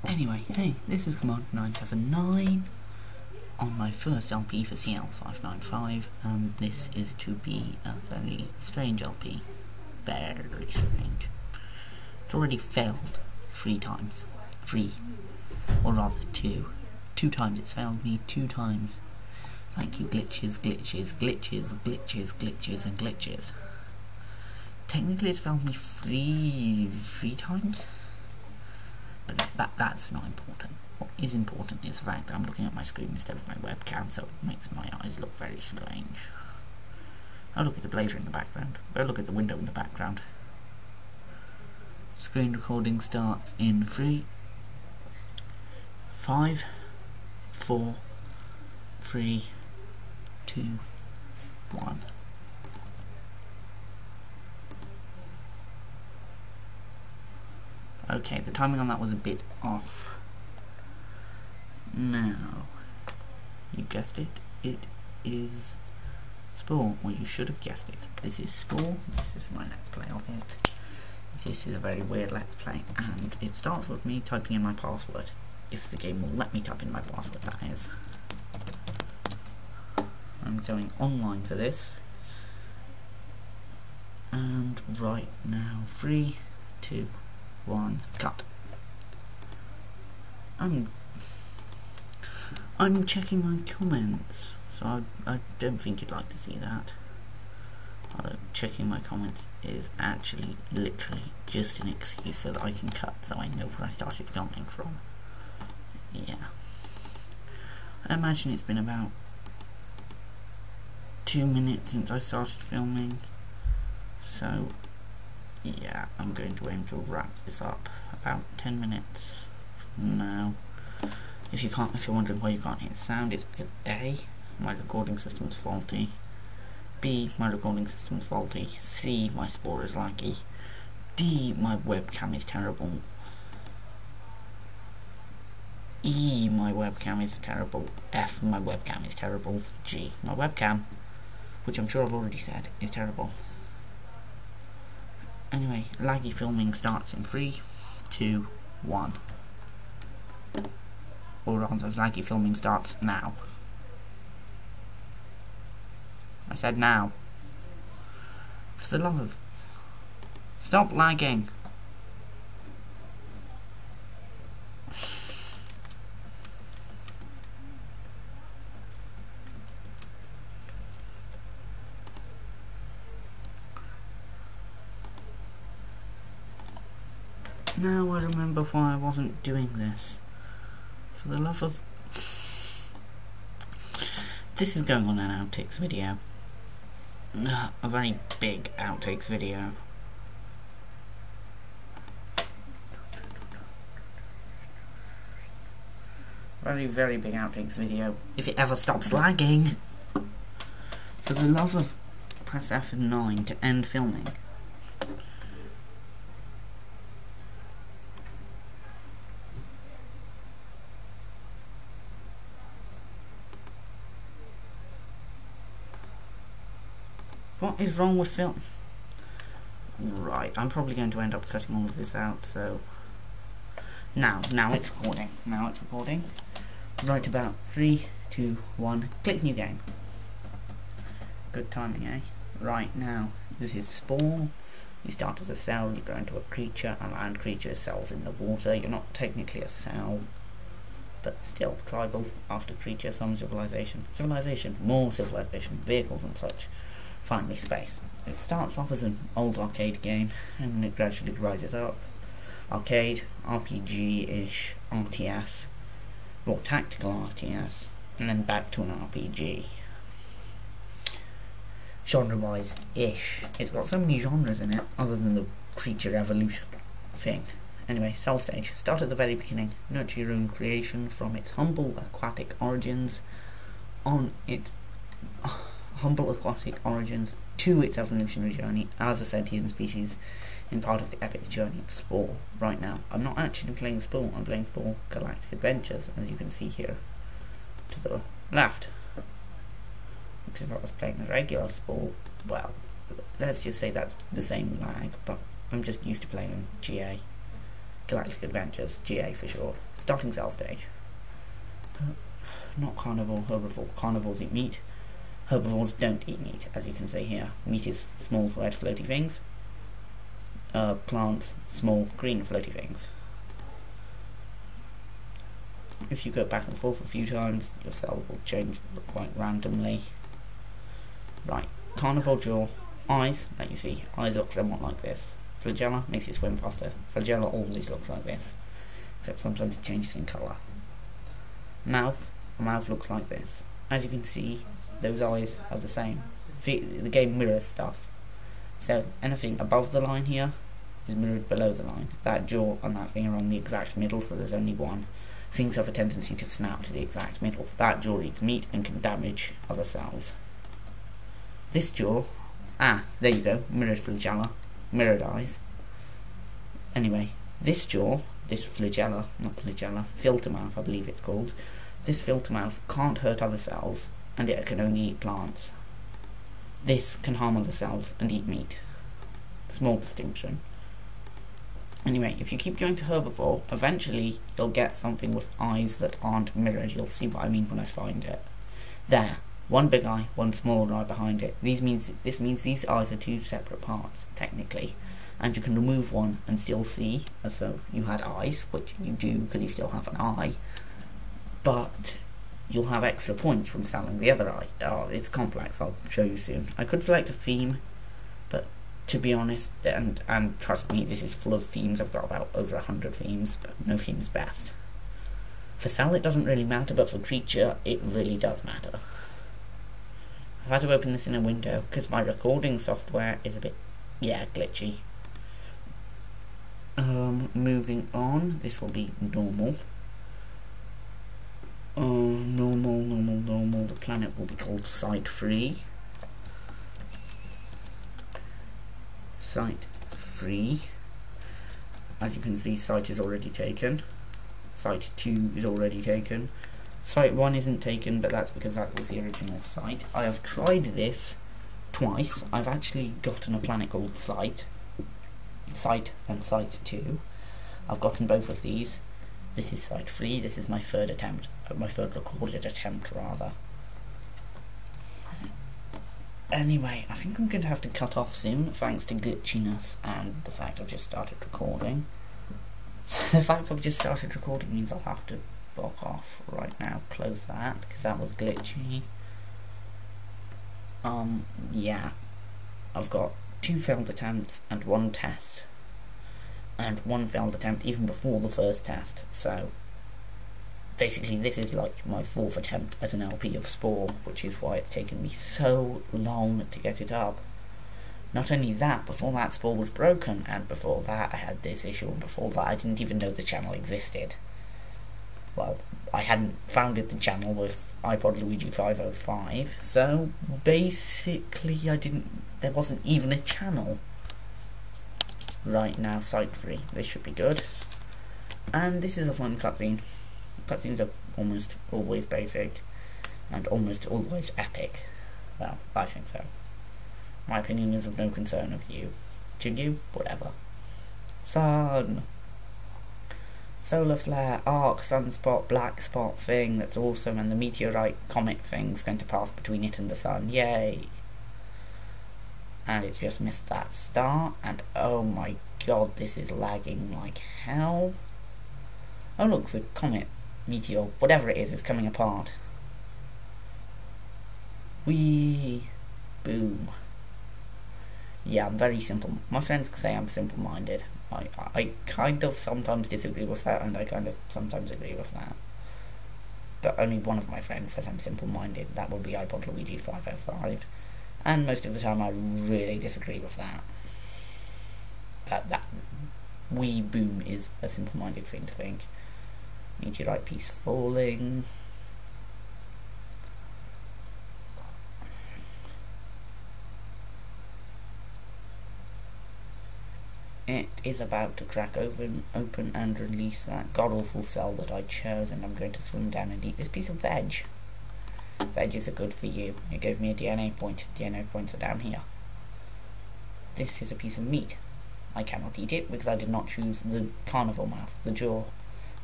Anyway, hey, this is Command 979 on my first LP for CL595, and this is to be a very strange LP. Very strange. It's already failed 3 times. 3. Or rather 2. 2 times it's failed me, 2 times. Thank you, glitches, glitches, glitches, glitches, glitches, and glitches. Technically it's failed me 3 times, but that's not important. What is important is the fact that I'm looking at my screen instead of my webcam, so it makes my eyes look very strange. Oh, look at the blazer in the background. Oh, look at the window in the background. Screen recording starts in 3, 5, 4, 3, 2, 1. Okay, the timing on that was a bit off. Now, you guessed it, it is Spore, or you should have guessed it. This is Spore, this is my let's play of it. This is a very weird let's play, and it starts with me typing in my password. If the game will let me type in my password, that is. I'm going online for this. And right now, 3, 2, 1, cut. I'm checking my comments, so I don't think you'd like to see that. Although checking my comments is actually literally just an excuse so that I can cut, so I know where I started filming from. Yeah. I imagine it's been about 2 minutes since I started filming, so yeah, I'm going to aim to wrap this up about 10 minutes from now. If you're wondering why you can't hear sound, it's because A, my recording system is faulty, B, my recording system is faulty, C, my Spore is laggy, D, my webcam is terrible, E, my webcam is terrible, F, my webcam is terrible, G, my webcam, which I'm sure I've already said, is terrible. Anyway, laggy filming starts in 3, 2, 1. Or rather, laggy filming starts now. I said now. For the love of... Stop lagging! Now I remember why I wasn't doing this. For the love of... This is going on an outtakes video. A very big outtakes video. Very, very big outtakes video. If it ever stops lagging. For the love of... Press F9 to end filming. What is wrong with film? Right, I'm probably going to end up cutting all of this out, so... Now it's recording. Now it's recording. Right about 3, 2, 1, click new game. Good timing, eh? Right, now, this is Spore. You start as a cell, you grow into a creature, a land creature, cells in the water. You're not technically a cell, but still tribal. After creature, some civilization. Civilization, more civilization, vehicles and such. Finally, space. It starts off as an old arcade game, and then it gradually rises up. Arcade, RPG-ish, RTS, more tactical RTS, and then back to an RPG. Genre-wise-ish. It's got so many genres in it, other than the creature evolution thing. Anyway, cell stage. Start at the very beginning. Nurture your own creation from its humble aquatic origins to its evolutionary journey as a sentient species in part of the epic journey of Spore. Right now, I'm not actually playing Spore, I'm playing Spore Galactic Adventures, as you can see here to the left. Because if I was playing the regular Spore, well, let's just say that's the same lag, but I'm just used to playing GA. Galactic Adventures, GA for short. Starting cell stage. Not carnivore, herbivore. Carnivores eat meat. Herbivores don't eat meat, as you can see here. Meat is small red floaty things. Plants, small green floaty things. If you go back and forth a few times, your cell will change quite randomly. Right, carnivore jaw, eyes, like you see, eyes look somewhat like this. Flagella makes it swim faster. Flagella always looks like this, except sometimes it changes in colour. Mouth, a mouth looks like this. As you can see, those eyes are the same. The game mirrors stuff. So anything above the line here is mirrored below the line. That jaw and that thing are on the exact middle, so there's only one. Things have a tendency to snap to the exact middle. That jaw eats meat and can damage other cells. This jaw, there you go, mirrored flagella, mirrored eyes. Anyway, this jaw, this flagella, not flagella, filter mouth I believe it's called, this filter mouth can't hurt other cells, and it can only eat plants. This can harm other cells and eat meat. Small distinction. Anyway, if you keep going to herbivore, eventually you'll get something with eyes that aren't mirrored. You'll see what I mean when I find it. There. One big eye, one small eye behind it. This means these eyes are two separate parts, technically. And you can remove one and still see as though you had eyes, which you do because you still have an eye. But you'll have extra points from selling the other eye. Oh, it's complex, I'll show you soon. I could select a theme, but to be honest, and trust me, this is full of themes. I've got about over 100 themes, but no theme's best. For cell it doesn't really matter, but for creature it really does matter. I've had to open this in a window because my recording software is a bit, glitchy. Moving on, this will be normal. Normal. The planet will be called Site 3. Site 3. As you can see, site is already taken. Site 2 is already taken. Site 1 isn't taken, but that's because that was the original site. I have tried this twice. I've actually gotten a planet called Site and Site 2. I've gotten both of these. This is Site 3. This is my third attempt, my third recorded attempt, rather. Anyway, I think I'm going to have to cut off soon, thanks to glitchiness and the fact I've just started recording. The fact I've just started recording means I'll have to block off right now, close that, because that was glitchy. Yeah. I've got 2 failed attempts and 1 test. And 1 failed attempt even before the first test, so basically this is like my 4th attempt at an LP of Spore, which is why it's taken me so long to get it up. Not only that, before that Spore was broken, and before that I had this issue, and before that I didn't even know the channel existed. Well, I hadn't founded the channel with iPod Luigi 505, so basically there wasn't even a channel. Right now, Site 3, this should be good. And this is a fun cutscene. Cutscenes are almost always basic, and almost always epic. Well, I think so. My opinion is of no concern of you. To you, whatever. Sun! Solar flare, arc, sunspot, black spot thing that's awesome, and the meteorite comet thing's going to pass between it and the sun. Yay! And it's just missed that star, and oh my god, this is lagging like hell. Oh look, the comet, meteor, whatever it is coming apart. Whee! Boom. Yeah, I'm very simple. My friends say I'm simple-minded. I kind of sometimes disagree with that, and I kind of sometimes agree with that. But only one of my friends says I'm simple-minded. That would be iPod Luigi 505. And most of the time I really disagree with that. But that wee boom is a simple-minded thing to think. Meteorite piece falling. It is about to crack open and release that god-awful cell that I chose, and I'm going to swim down and eat this piece of veg. Veggies are good for you. It gave me a DNA point. DNA points are down here. This is a piece of meat. I cannot eat it because I did not choose the carnivore mouth, the jaw.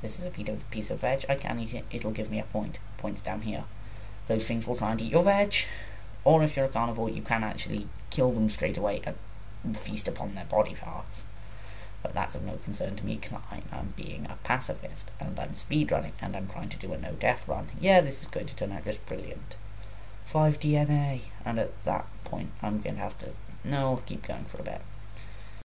This is a piece of veg. I can eat it. It'll give me a point. Points down here. Those things will try and eat your veg. Or if you're a carnivore, you can actually kill them straight away and feast upon their body parts. But that's of no concern to me because I am being a pacifist and I'm speedrunning and I'm trying to do a no-death run. Yeah, this is going to turn out just brilliant. 5 DNA, and at that point I'm going to have to... No, I'll keep going for a bit.